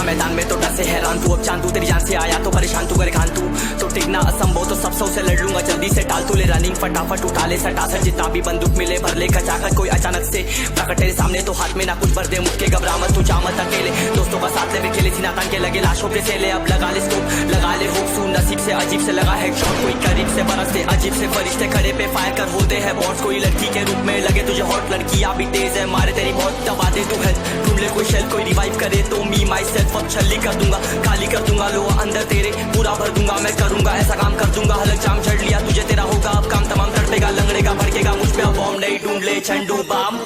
मैदान में तो डर से हैरान तू, अब चांदू तेरी जान से आया तो परेशान तू, करे खान तू तो टिकना असंभव, तो सब सौ से लड़ लूंगा जल्दी से, टाल तू ले रनिंग फटाफट उठा ले सटासट, जितना भी बंदूक मिले भर ले खचाखट, कोई अचानक से प्रकट तेरे सामने तो हाथ में ना कुछ भर दे, मुझके घबरा मत तू जा मत अकेले, दोस्तों का साथ ले वे खेले सीना तान के लगे लाशों के सेले, अब लगा ले स्कोप लगा ले होप सू, नसीब से अजीब से लगा हेडशॉट, कोई करीब से बरसते अजीब से फरिश्ते खड़े पे फायर कर होते हैं बॉन्ड्स, कोई लड़की के रूप में लगे तुझे हॉट, लड़कियां भी तेज है मारे तेरी बहुत दबा दे तू हेल्थ, ढूंढ ले कोई शेल कोई रिवाइव करे तो मी माई सेल्फ अब छल्ली कर दूंगा, खाली कर दूंगा लो अंदर तेरे पूरा भर दूंगा, मैं करूंगा ऐसा काम कर दूंगा, हलक जाम झड़ लिया तुझे तेरा होगा अब काम तमाम, तड़पेगा लंगड़ेगा भड़केगा मुझ पे अब बॉम्ब नहीं, ढूंढ ले Zandu balm.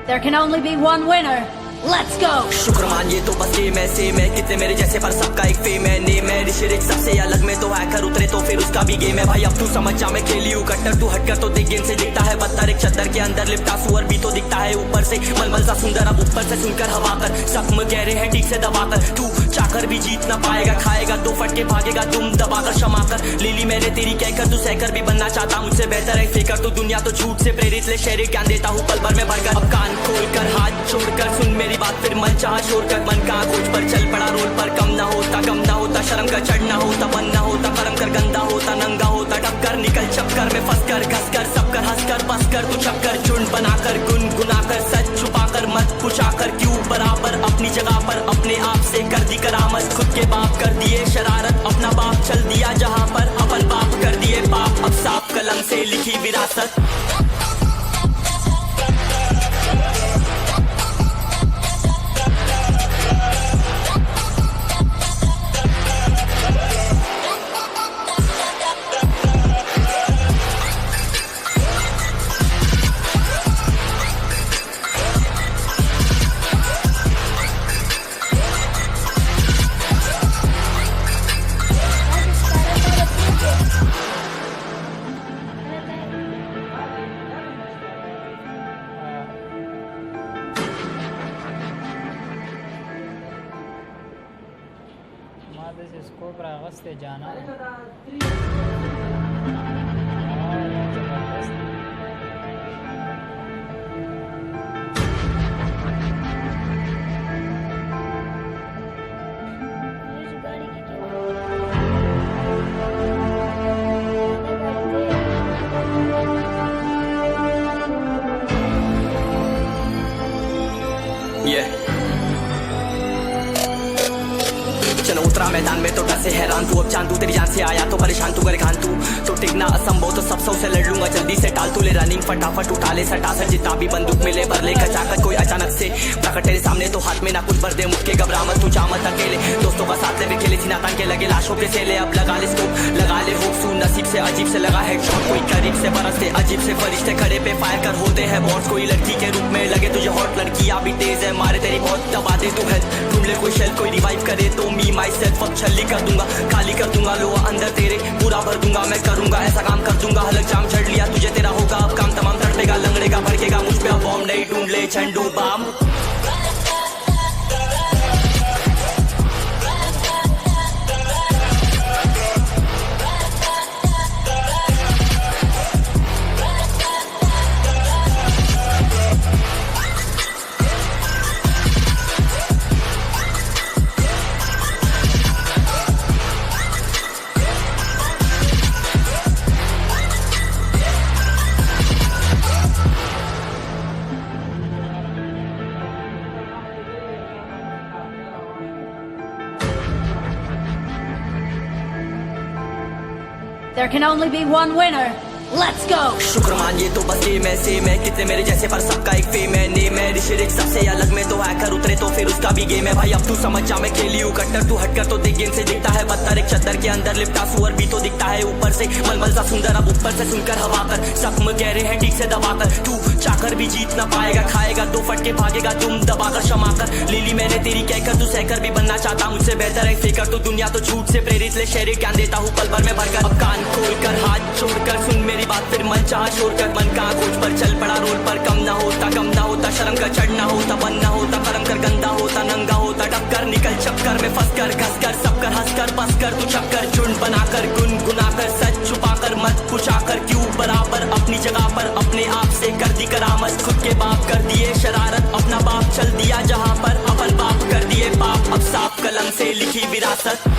There can only be one winner. Let's go! शुक्र मान ये तो बस गेम है सेम है, कितने मेरे जैसे पर सबका एक फेम है, नेम है ऋषिरिक सबसे अलग में तो हैकर उतरे तो फिर उसका भी गेम है, भाई अब तू समझ जा मैं खेली हूँ कट्टर, तू हटकर तो देख गेम से दिखता है पत्थर, एक चद्दर के अंदर लिपटा सुअर भी तो दिखता है ऊपर से मलमल सा सुंदर, अब ऊपर से सुनकर हवा कर जख्म गहरे हैं ठीक से दबाकर, तू चाकर भी जीत ना पाएगा, खाएगा दो फटके भागेगा तुम दबाकर क्षमा कर, ले ली मैंने तेरी कहकर तू सहकर भी बनना चाहता मुझसे बेहतर है फेकर, तू दुनिया तो झूठ से प्रेरित ले शहर ज्ञान देता हूँ पल भर में भरकर, अब कान खोलकर हाथ छोड़कर सुन मेरी बात फिर मन चाह शोर कर, मन का खोज पर चल पड़ा रोड पर, कम ना होता शर्म का चढ़ना होता बन ना होता कर्म कर गंदा होता नंगा होता टक्कर निकल चक्कर में फंस कर घस कर सब कर हंस कर बस कर तू चक्कर झुंड बनाकर गुनगुनाकर सच छुपाकर मत पूछाकर क्यों बराबर अपनी जगह पर अपने आप से कर दी करामत, खुद के बाप कर दिए शरारत, अपना बाप चल दिया जहाँ पर अपन बाप कर दिए बाप, अब साफ कलम से लिखी विरासत। स्कोप रागस्ते जाना चलो उतरा मैदान में तो डर से हैरान तू, अब चांदू तेरी जान से आया तो परेशान तू, करे खान तू तो टिकना असंभव, तो सब सौ से लड़ लूंगा जल्दी से, टाल तू ले रनिंग फटाफट उठा ले सटासट, जितना भी बंदूक मिले भर ले खचाखट, कोई अचानक से प्रकट तेरे सामने तो हाथ में ना कुछ भर दे, मुझके घबरा मत तू जा मत अकेले, दोस्तों का साथ ले वे खेले सीना तान के लगे लाशों के सेले, अब लगा ले स्कोप लगा ले होप सू, नसीब से अजीब से लगा हेडशॉट, कोई करीब से बरसते अजीब से फरिश्ते खड़े पे फायर कर होते हैं बॉन्ड्स, कोई लड़की के रूप में लगे तुझे हॉट, लड़कियां भी तेज है मारे तेरी बहुत दबा दे तू हेल्थ, ढूंढ ले कोई शेल कोई रिवाइव करे तो मी माई सेल्फ अब छल्ली कर दूंगा, खाली कर दूंगा लो अंदर तेरे पूरा भर दूंगा, मैं करूंगा ऐसा काम कर दूंगा, हलक जाम झड़ लिया तुझे तेरा होगा अब काम तमाम, तड़पेगा लंगड़ेगा भड़केगा मुझ पे अब बॉम्ब नहीं, ढूंढ ले Zandu balm. There can only be one winner. Let's go. शुक्रमान ये तो बस गेम है, सेम है कितने मेरे जैसे पर सबका एक फेम है। नेम है ऋषिरिक सबसे अलग में तो हैकर उतरे तो फिर उसका भी गेम है। भाई अब तू समझ जा मैं खेली हूँ कट्टर, तू हटकर तो देख गेम से दिखता है पत्थर। एक चद्दर के अंदर लिपटा सुअर भी तो दिखता है ऊपर से मलमल सा सुंदर। अब ऊपर से सुनकर हवा कर जख्म गहरे हैं ठीक से दबाकर। तू चाकर भी जीत ना पाएगा, खाएगा दो फटके भागेगा तुम दबाकर क्षमा कर। लीली मैंने तेरी कहकर तू सहकर भी बनना चाहता मुझसे बेहतर है फेकर। तू दुनिया तो झूठ से प्रेरित ले शहरी ज्ञान देता हूँ पल भर में भरकर। अब कान खोल कर हाथ छोड़कर सुन मेरी बात फिर मन चाह छोड़ कर। मन का खोज पर चल पड़ा रोड पर, कम ना होता शर्म का चढ़ना होता बनना होता कर्म कर गंदा होता नंगा होता टक्कर निकल चक्कर में फंस कर घस कर सब कर हंस कर बस कर तू चक्कर झुंड बनाकर गुनगुनाकर सच छुपाकर मत पूछाकर क्यों बराबर अपनी जगह पर अपने आप से कर दी करामत। खुद के बाप कर दिए शरारत, अपना बाप चल दिया जहाँ पर अपन बाप कर दिए बाप। अब साफ कलम से लिखी विरासत।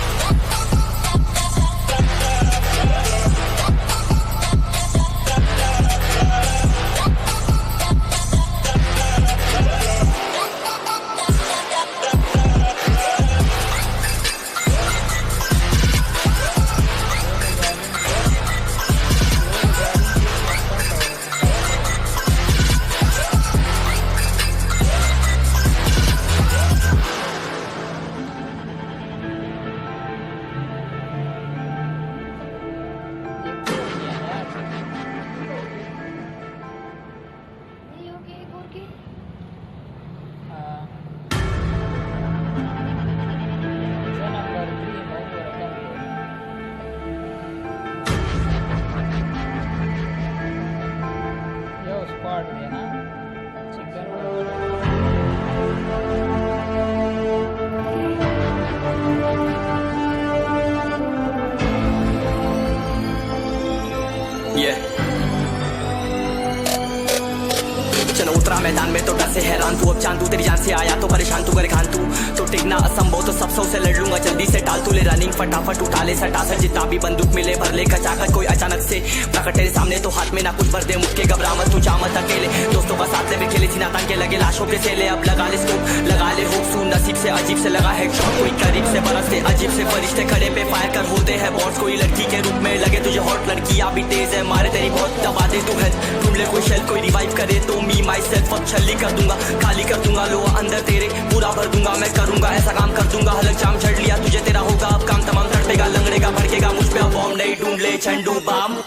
चलो उतरा मैदान में तो डर से हैरान तू। अब चांद तू तेरी जान से आया तो परेशान तू करे खान तू तो टिकना असंभव तो सब से लड़ लूंगा जल्दी से टाल तू ले रनिंग फटाफट उठा ले सटा सर जितना भी बंदूक मिले भर ले खचाकर। कोई अचानक से प्रकट तेरे सामने तो हाथ में ना कुछ भर दे मुझके घबरा मत तू जा मत अकेले। दोस्तों का साथ ले खेले थी ना तान के लगे लाशों के सेले। अब लगा ले स्कोप लगा ले होप सू नसीब से अजीब से लगा है शॉट। कोई करीब से बरसते अजीब से फरिश्ते खड़े पे फायर कर होते हैं बॉस। कोई लड़की के रूप में लगे तुझे हॉट लड़कियां भी तेज है मारे तेरी बहुत दबा दे तू है ढूंढ ले कोई शेल कोई रिवाइव करे तो मी माई सेल्फ अब छल्ली कर दूंगा खाली कर दूंगा लो अंदर तेरे पूरा भर दूंगा मैं करूंगा ऐसा काम कर दूंगा। हलक जाम छड़ लिया तुझे तेरा होगा अब काम तमाम तड़पेगा लंगड़ेगा भड़केगा मुझ पे अब बॉम्ब नहीं ढूंढ ले Zandu balm.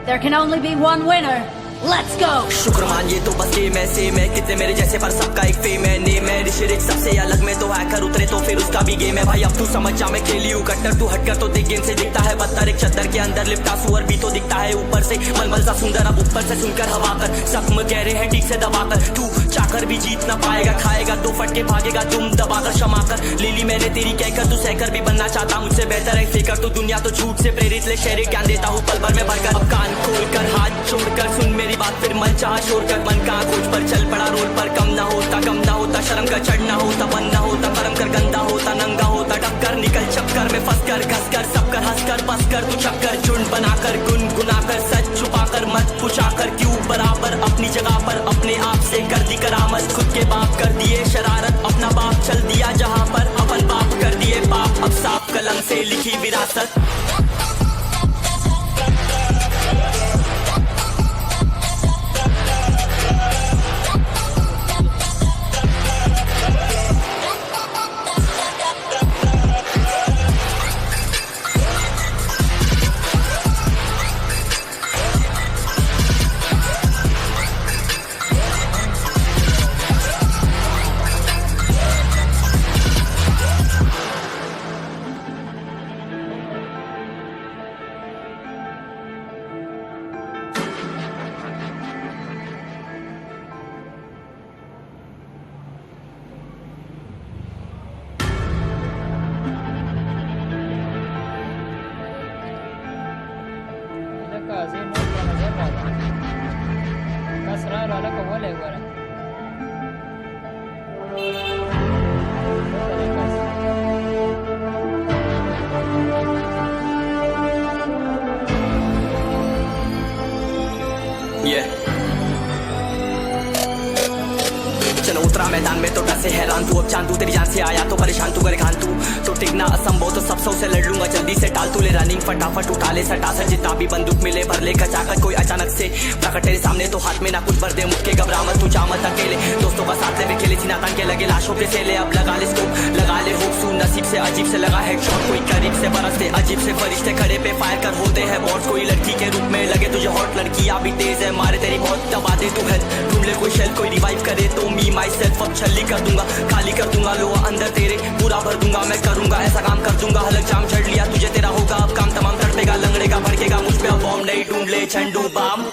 There can only be one winner. Let's go. शुक्रमान ये तो बस गेम है, सेम है कितने मेरे जैसे पर सबका एक फेम है। नेम है ऋषिरिक सबसे अलग में तो हैकर उतरे तो फिर उसका भी गेम है। भाई अब तू समझ जा मैं खेली हूँ कट्टर, तू हटकर तो देख गेम से दिखता है पत्थर। एक चद्दर के अंदर लिपटा सुअर भी तो दिखता है ऊपर से मलमल सा सुंदर। अब ऊपर से सुनकर हवा कर जख्म गहरे हैं ठीक से दबाकर। तू चाकर भी जीत ना पाएगा, खाएगा दो फटके भागेगा तुम दबाकर क्षमा कर। लीली मैंने तेरी कहकर तू सहकर भी बनना चाहता मुझसे बेहतर है फेकर। तू दुनिया तो झूठ से प्रेरित ले शहरी ज्ञान देता हूँ पल भर में भरकर। अब कान खोल कर हाथ छोड़कर सुन मेरी बात फिर मन चाह छोड़कर। मन का खोज पर चल पड़ा रोड पर, कम ना होता शर्म का चढ़ना होता बनना होता कर्म कर गंदा होता नंगा होता टक्कर निकल चक्कर में फंस कर घस कर सब कर हंस कर बस कर तू चक्कर झुंड बनाकर गुनगुनाकर सच छुपाकर मत पूछाकर क्यों बराबर अपनी जगह पर अपने आप से कर दी करामत। खुद के बाप कर दिए शरारत, अपना बाप चल दिया जहाँ पर अपन बाप कर दिए बाप। अब साफ कलम से लिखी विरासत। así no conocer nada. Más raro ahora que huele ahora. चलो उतरा मैदान में तो डर से हैरान तू अब चांद तू तेरी जान से आया तो परेशान तू करे खान तू तो टिकना असंभव तो सब से लड़ लूंगा जल्दी से टाल तू ले रनिंग फटाफट उठा ले सटा सर जितना भी बंदूक मिले भर ले कचाकच कोई अचानक से प्रकट तेरे सामने तो हाथ में ना कुछ भर दे मुक्के घबरा मत तू जा मत अकेले दोस्तों का साथ ले खेले सीना तान के लगे लाशों के सेले अब लगा ले स्कोप लगा ले हुक सू नसीब से अजीब से लगा हेडशॉट कोई करीब से बरसते अजीब से फरिश्ते खड़े पे फायर कर होते हैं बॉट्स कोई लड़की के रूप में लगे तुझे हॉट लड़कियां भी तेज है मारे तेरी बहुत दबा दे तू है ढूंढ ले कोई शेल कोई रिवाइव करे तो मी माई सेल्फ अब छल्ली कर दूंगा खाली कर दूंगा लो अंदर तेरे पूरा भर दूंगा मैं करूंगा ऐसा काम कर दूंगा हलक जाम चढ़ लिया तुझे तेरा होगा अब काम तमाम तड़पेगा लंगड़ेगा भड़केगा मुझ पे अब बॉम्ब नहीं ढूंढ ले झंडू बाम